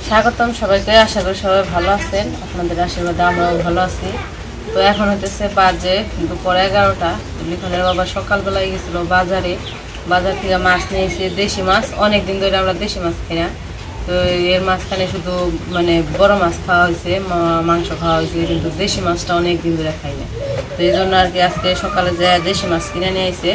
স্বাগতম সবাইকে। আশা করি সবাই ভালো আছেন, আপনাদের আশীর্বাদে আমরাও ভালো আছি। তো এখন হইতেছে বাজে দুপুর 11টা। লিখনের বাবা সকালবেলায় গেছিল বাজারে, বাজার থেকে মাছ নিয়েছে, দেশি মাছ। অনেক দিন ধরে আমরা দেশি মাছ খাই না, তো এর মাঝখানে শুধু মানে বড় মাছ খাওয়া হয়েছে, মাংস খাওয়া হয়েছে, কিন্তু দেশি মাছটা অনেক দিন ধরে খাই না। তো এই জন্য আর কি আজকে সকালে যে দেশি মাছ কিনে নিয়ে আসছে।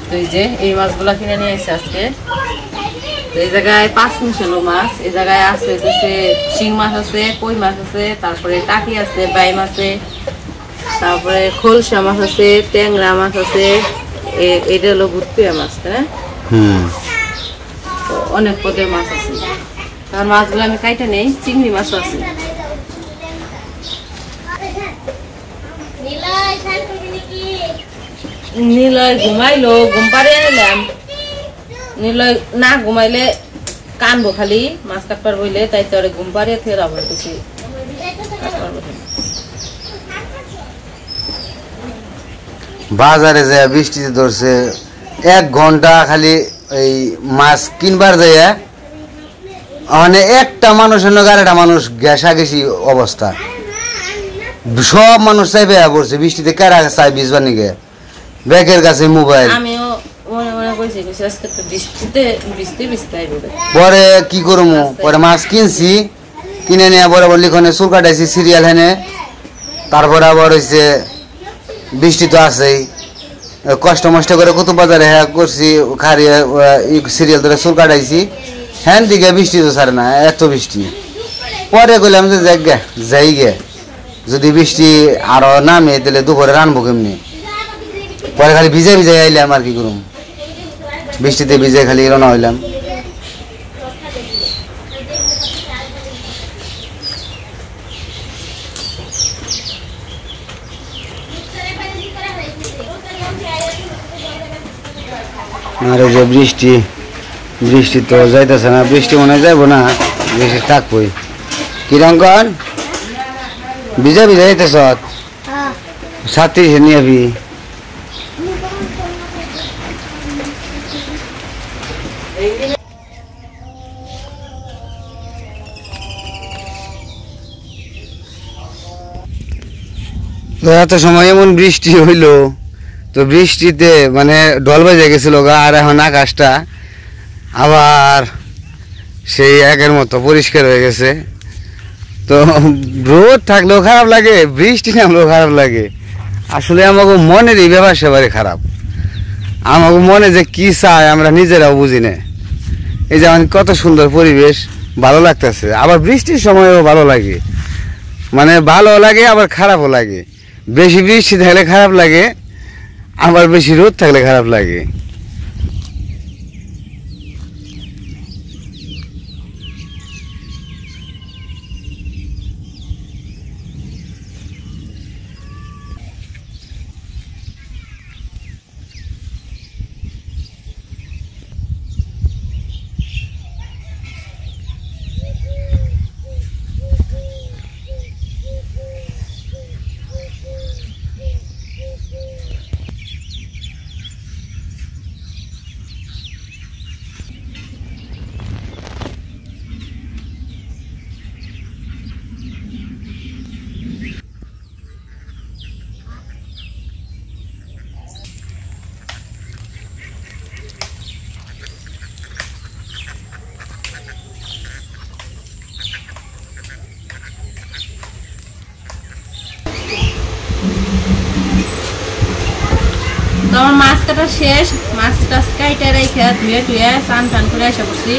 তো এই যে এই মাছগুলো কিনে নিয়ে আসছে আজকে। তো এই জায়গায় 5 মিশালো মাছ, এই জায়গায় আছে হচ্ছে শিং মাছ আছে, কই মাছ আছে, তারপরে টাকি আছে, বাইম আছে, তারপরে খোলসা মাছ আছে, ট্যাংরা মাছ আছে। এটা হলো ভুটপিয়া মাছ, তাই না? অনেক পদের মাছ আছে। তার মাছগুলো আমি কাইটা নেই। চিংড়ি মাছও আছে। নিলয় ঘুমাইলো, ঘুম পাড়িয়ে নিলাম। নিলয় না ঘুমাইলে কানবো খালি, মাছ কাটবার বইলে, তাই তো ঘুম পাড়িয়ে ফের আবার কিছু বাজারে যায় বৃষ্টিতে ধরছে 1 ঘন্টা খালি এই মাছ কিনবার যায়, মানে একটা মানুষের নয় আরেকটা মানুষ ঘেঁষাঘেঁষি অবস্থা। সব মানুষ চাইবে পড়ছে বৃষ্টিতে, কারা চাই ভিজবার নিগে, ব্যাগের কাছে মোবাইল। পরে কি করবো, পরে মাছ কিনছি, কিনে নিয়ে বরাবর লিখনে চুল কাটাইছি সিরিয়াল হেনে। তারপরে আবার হয়েছে বৃষ্টি তো আছেই, কষ্ট মষ্ট করে কত বাজারে হ্যাঁ করছি, খারিয়ে সিরিয়াল ধরে চুল কাটাইছি। হ্যান দিকে বৃষ্টি তো ছাড়ে না, এত বৃষ্টি। পরে কইলাম যে যাই গে, যদি বৃষ্টি আরো নামে তাহলে দুপুরে রানবো কেমনি। পরে খালি ভিজে ভিজে আইলাম, আর কি করুম, বৃষ্টিতে ভিজে খালি রওনা হইলাম। আর এই যে বৃষ্টি, বৃষ্টি তো যাইতেছে না, বৃষ্টি মনে হয় যাইব না, বৃষ্টি থাকবই। কিরঙ্কন ভিজা ভিজা যাইতেছ, সাথী নিয়ে আবি। এত সময় এমন বৃষ্টি হইলো, তো বৃষ্টিতে মানে ঢল বেজে গেছিল গা। আর এখন আকাশটা আবার সেই আগের মতো পরিষ্কার হয়ে গেছে। তো রোদ থাকলেও খারাপ লাগে, বৃষ্টি নামলেও খারাপ লাগে। আসলে আমাকে মনের এই ব্যাপার সেবারে খারাপ। আমাকে মনে যে কি চায় আমরা নিজেরাও বুঝি না। এই যেমন কত সুন্দর পরিবেশ, ভালো লাগতেছে। আবার বৃষ্টির সময়ও ভালো লাগে, মানে ভালো লাগে আবার খারাপও লাগে। বেশি বৃষ্টি থাকলে খারাপ লাগে, আবার বেশি রোদ থাকলে খারাপ লাগে। তো আমার মাছ কাটা শেষ, মাছ টাছ কাইটা রেখে ধুয়ে টুয়ে চান টান করে এসে পড়ছি।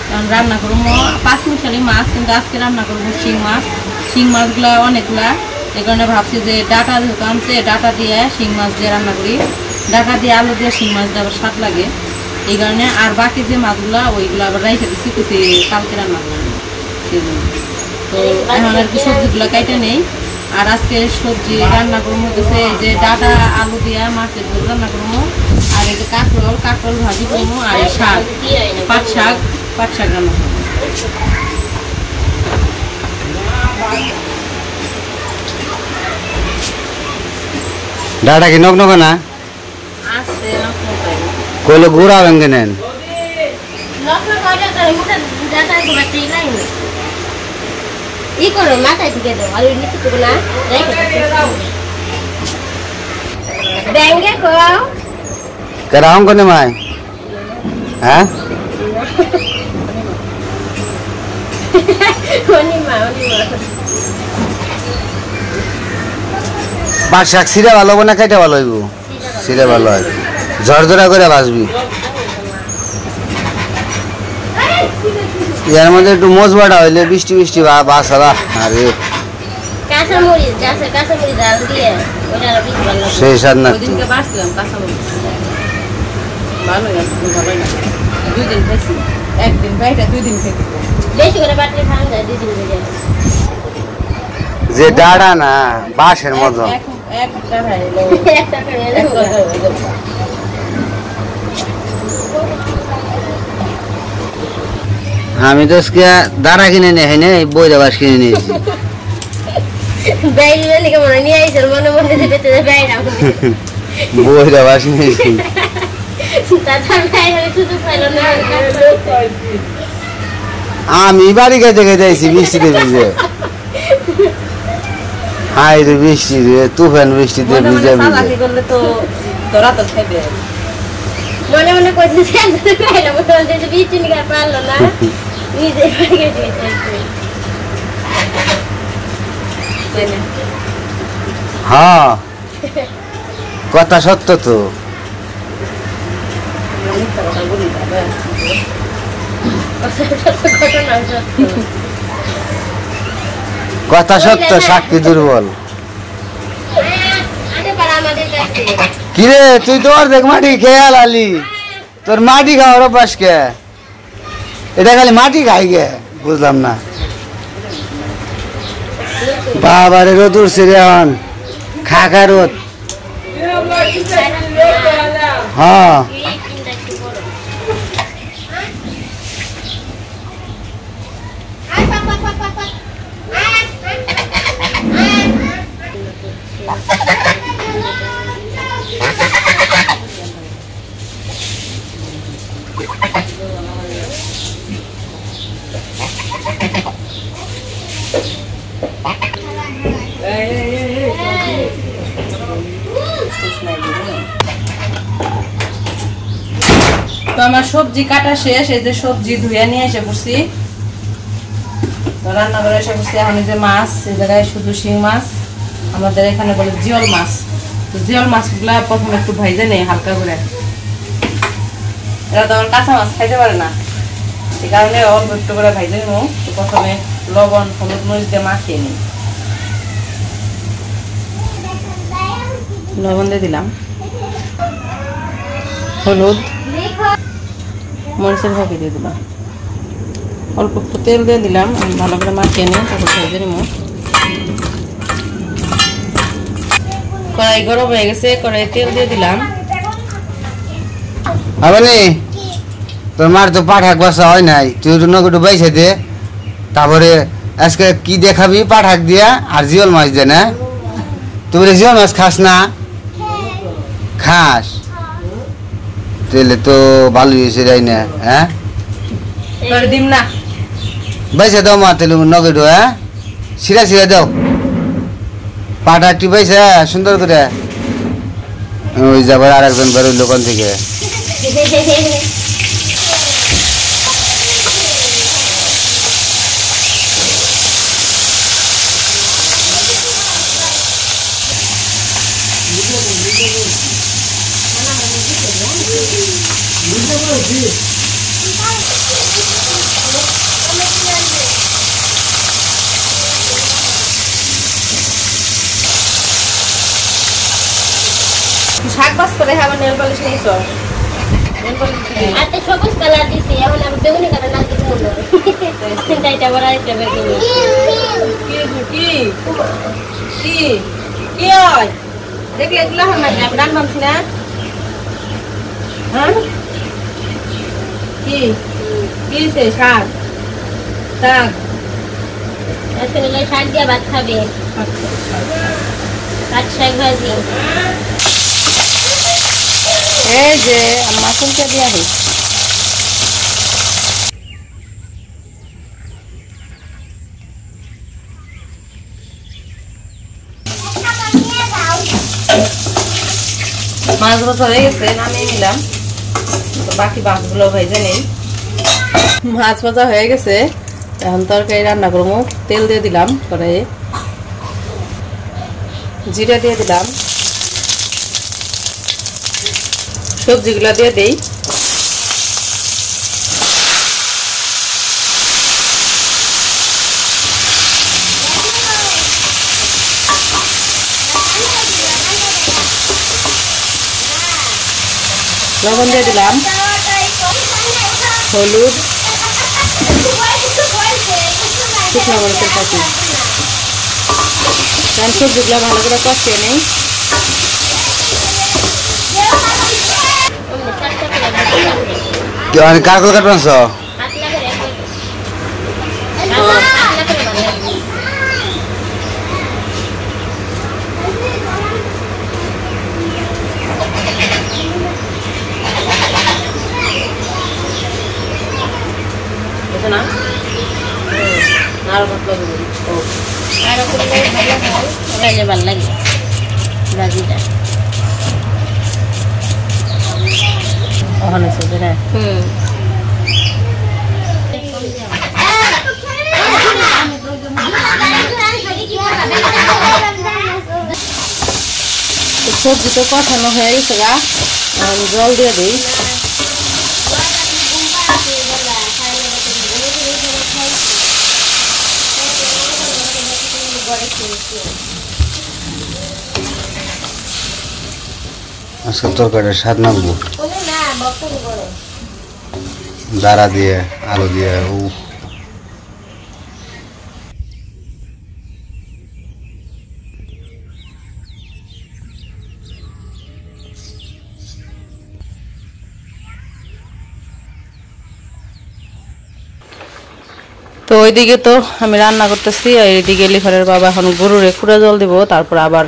এখন রান্না করবো 5 মিশালি মাছ, কিন্তু আজকে রান্না করবো শিং মাছ। শিং মাছগুলো অনেকগুলা, এই কারণে ভাবছি যে ডাটা যেহেতু আনছে, ডাটা দিয়ে শিং মাছ দিয়ে রান্না করি। ডাটা দিয়ে আলু দিয়ে শিং মাছ দিয়ে আবার স্বাদ লাগে, এই কারণে। আর বাকি যে মাছগুলো ওইগুলো আবার রেখে দিচ্ছি, কুচি কালকে রান্না করবো সেজন্য। তো এখন আর কি সবজিগুলো কাইটা নেই। আর আজকে সবজি রান্না করবো হতেছে এই যে ডাটা আলু দিয়া মাছের ঝোল রান্না করবো, আর এই যে কাঁকরোল ভাজি করবো, আর এই শাক পাট শাক রান্না করবো। ডাটা কি নক না? আছে লক্ষ্য পাই কইলে ঘোরা ভেঙে নেন লক্ষ্য করে তার মুখে দাদা ঘুমাতেই নাই ই করো মাথায় ঢুকে দাও আর নিচে তো না ব্যাঙ্গে খাও কেরাম কোনে মাই হ্যাঁ অনিমা পাট শাক সিরা ভালো হবে না খাইটা ভালো হইব সিরা ভালো হয় ঝরঝরা করে বাঁচবি এর মধ্যে একটু মজবাটা হইলে বৃষ্টি বৃষ্টি বাসারা আরে কাঁচামরিচ ডাল দিয়ে ওটা আর বেশি ভালো লাগে সেই স্বাদ না ওইদিনকে বাড়ছিলাম কাঁচামরিচ ভালোই আছে ভালোই না 2 দিন খাইছি একদিন বাইরে 2 দিন খাইছি বেশি করে বাটলে খাওয়া যায় দুদিন হয়ে যায় যে ডাড়া না বাঁশের মতো একটা খাইলো একটা করে আমি তো আজকে দাঁড়া কিনে নিয়ে হয় না বইটা বাস কিনে নিয়েছি বাইরে লিখে মনে নিয়ে আইসের মনে মনে যেতে বাইরে বইটা বাস নিয়েছি তাছাড়া বাইরে শুধু খাইলো না আমি বাড়ি খাইতে খাইতে আইছি বৃষ্টিতে ভিজে হাই রে বৃষ্টি রে তুফান বৃষ্টিতে ভিজে ভিজে করলে তো তোরা তো খাইবে মনে মনে করছি খাইলো মনে মনে যে বৃষ্টি নিয়ে পারলো না নিজে বাড়ি গেছে হ্যাঁ কথা সত্য তো কথা সত্য সাক্ষী দুর্বল কিরে তুই তো অর্ধেক মাটি খেয়ে আলি তোর মাটি খাওয়ার অভ্যাস কে এটা খালি মাটি খাই গে বুঝলাম না বাবারে রোদ উঠছে রে এখন খা রোদ হ্যাঁ তো আমার সবজি কাটা শেষ এই যে সবজি ধুয়ে নিয়ে এসে পড়ছি তো রান্না করে এসে পড়ছি এখন এই যে মাছ এই জায়গায় শুধু শিং মাছ আমাদের এখানে বলে জিওল মাছ তো জিওল মাছগুলা প্রথমে একটু ভাইজে নেই হালকা করে এরা তো আমার কাঁচা মাছ খাইতে পারে না এই কারণে অল্প একটু করে ভাইজে নিব তো প্রথমে লবণ হলুদ মরিচ দিয়ে মাখিয়ে নিই লবণ দিয়ে দিলাম হলুদ মরিচের ভাগে দিয়ে দিলাম অল্প একটু তেল দিয়ে দিলাম ভালো করে মাখিয়ে নিই তারপর ভেজে নিব কড়াই গরম হয়ে গেছে কড়াই তেল দিয়ে দিলাম আবানি তোর মার তো পাঠাক বাসা হয় নাই তুই তো নগটু বাইসে দে তারপরে আজকে কি দেখাবি পাঠাক দিয়া আর জিওল মাছ দে না তুই বলে জিওল মাছ খাস না খাস তাহলে তো ভালোই হয়েছে যাই না হ্যাঁ দিম না বাইসে দাও মা তাহলে নগটু হ্যাঁ সিরা সিরা দাও পাঠাকটি বাইসে সুন্দর করে ওই যাবার আর একজন বেরোই দোকান থেকে শাক বাস করে আবার নেল পালিশ নিয়ে চল আতে সবুজ কালার দিছি এখন আমি বেগুনি কালার না দিছি মনে হয় এটা বড় একটা বেগুনি কি কি কি হয় দেখলে এগুলো হয় না আমি রান্না করছি না হ্যাঁ কি কি সে শাক শাক আজকে নিলে শাক দিয়ে ভাত খাবে পাট শাক ভাজি এই যে মাছুলকে দিয়া দিই। মাছ ভাজা হয়ে গেছে, নামিয়ে নিলাম। বাকি মাছগুলো ভেজে নেই। মাছ ভাজা হয়ে গেছে, এখন তরকারি রান্না করবো। তেল দিয়ে দিলাম কড়াইয়ে, জিরা দিয়ে দিলাম, সবজিগুলো দিয়ে দেই। লবণ দিয়ে দিলাম, হলুদ, শুকনো মরিচের পাখি। কারণ সবজিগুলো ভালো করে কষিয়ে নেই। কাকল কাটবাস না ভালো লাগে ভাজিটা। ওখানে চলবে না। সবজি তো কষানো হয়ে গেছে গা, জল দিয়ে দিই। আজকে তরকারির স্বাদ নামবো দাঁড়া দিয়ে আলু দিয়ে। তো ওইদিকে তো আমি রান্না করতেছি, আর এইদিকে লিখনের বাবা এখন গরুরে কুড়া জল দিব, তারপর আবার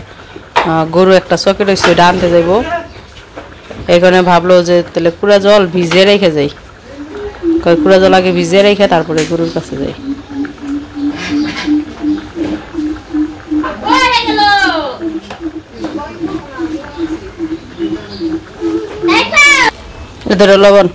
গরু একটা চকে রয়েছে ওইটা আনতে যাইব। এখানে ভাবলো যে তাহলে কুড়া জল ভিজিয়ে রেখে যাই, কুড়া জল আগে ভিজিয়ে রেখে তারপরে গরুর কাছে যাই। এদের লবণ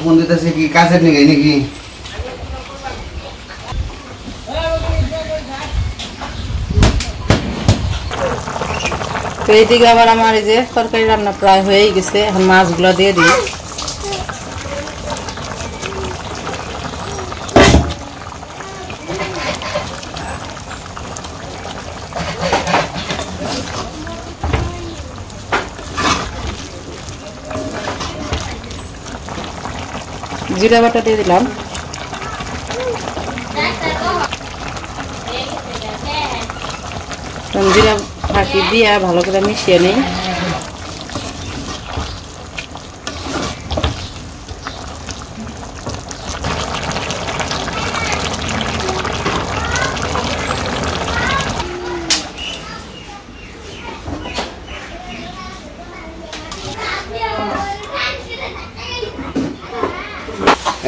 ফোন দিতেছে কি কাছের নিয়ে নাকি? তো এইদিকে আবার আমার এই যে তরকারি রান্না প্রায় হয়েই গেছে, এখন মাছগুলো দিয়ে দিই। জিরা বাটা দিয়ে দিলাম, জিরা ফাঁকি দিয়ে ভালো করে মিশিয়ে নেই।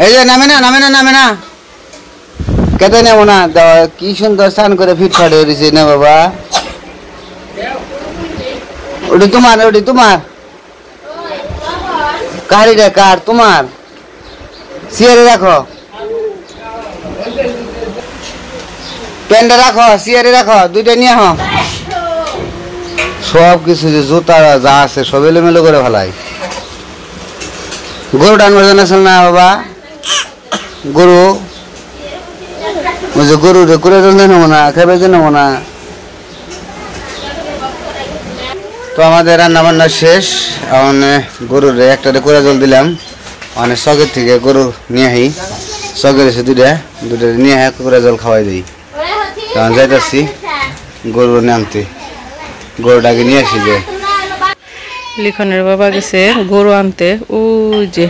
এই যে নামে না নামে না নামে না, কেটে নেবো না। কি সুন্দর স্নান করে ফিটফাট হয়ে রয়েছে না বাবা। ওটি তোমার, ওটি তোমার কারিটা কার? তোমার সিয়ারে রাখো, প্যান্টে রাখো, সিয়ারে রাখো, দুইটা নিয়ে আহ। সব কিছু যে জুতা যা আছে সব এলোমেলো করে ফেলাই। গরু টানবার জন্য আসল না বাবা, গরু ওই যে গরু করে নেবো না, খেবে নেবো না। তো আমাদের রান্না বান্না শেষ, এখন গরুর একটা করে জল দিলাম। মানে শখের থেকে গরু নিয়ে আহি, শখের এসে দুইটা নিয়ে আহি করে জল খাওয়াই দিই। কারণ যাইতেছি গরু আনতে, গরুটাকে নিয়ে আসি যে। লিখনের বাবা গেছে গরু আনতে, ওই যে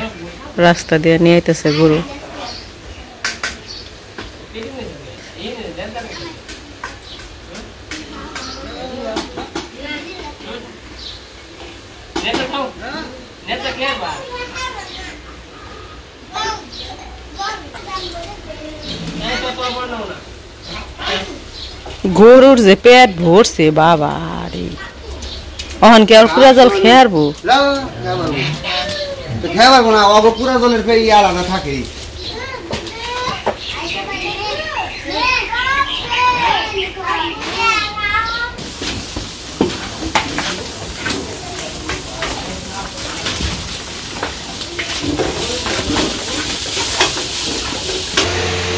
রাস্তা দিয়ে নিয়ে আইতেছে গরু। গরুর যে পেট ভরছে বাবা রে, অহন কি আর পুরা জল খেয়ে আরবো? খেয়ে পারবো না, অব পুরা জলের ফেরি আলাদা থাকে।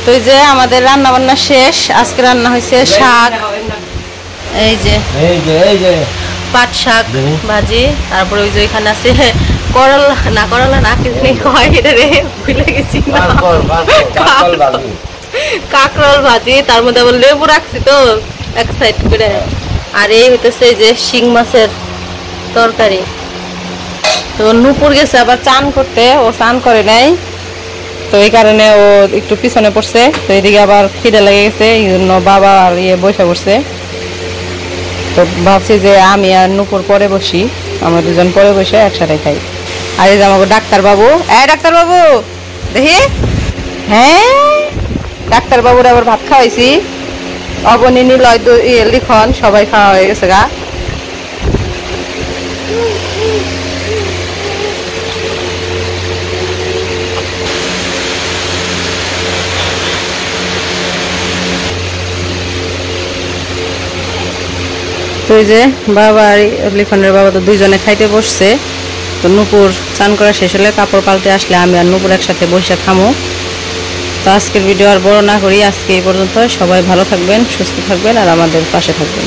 তো এই যে আমাদের রান্না বান্না শেষ। আজকে রান্না হয়েছে শাক, এই যে পাট শাক ভাজি, তারপরে ওই যে এখানে আছে করলা, না করলা না কি জানি কয় এটা রে, ভুলে গেছি না, কাঁকরোল ভাজি, তার মধ্যে আবার লেবু রাখছি তো এক সাইড করে। আর এই হইতেছে এই যে শিং মাছের তরকারি। তো নুপুর গেছে আবার চান করতে, ও চান করে নাই, তো এই কারণে ও একটু পিছনে পড়ছে। তো এদিকে আবার খিদে লেগে গেছে, এই জন্য বাবা আর বসে পড়ছে। তো ভাবছি যে আমি আর নুপুর পরে বসি, আমরা দুজন পরে বসে একসাথে খাই। আর এই যে আমাকে ডাক্তারবাবু, ডাক্তারবাবু দেখি, হ্যাঁ ডাক্তারবাবুর আবার ভাত খাওয়াইছি, অবনী নিলয় লিখন সবাই খাওয়া হয়ে গেছে গা। তো এই যে বাবা আর লিখনের বাবা তো দুইজনে খাইতে বসছে। তো নুপুর চান করা শেষ হলে কাপড় পাল্টে আসলে আমি আর নুপুর একসাথে বসে খামো। তো আজকের ভিডিও আর বড় না করি, আজকে এই পর্যন্ত। সবাই ভালো থাকবেন, সুস্থ থাকবেন আর আমাদের পাশে থাকবেন।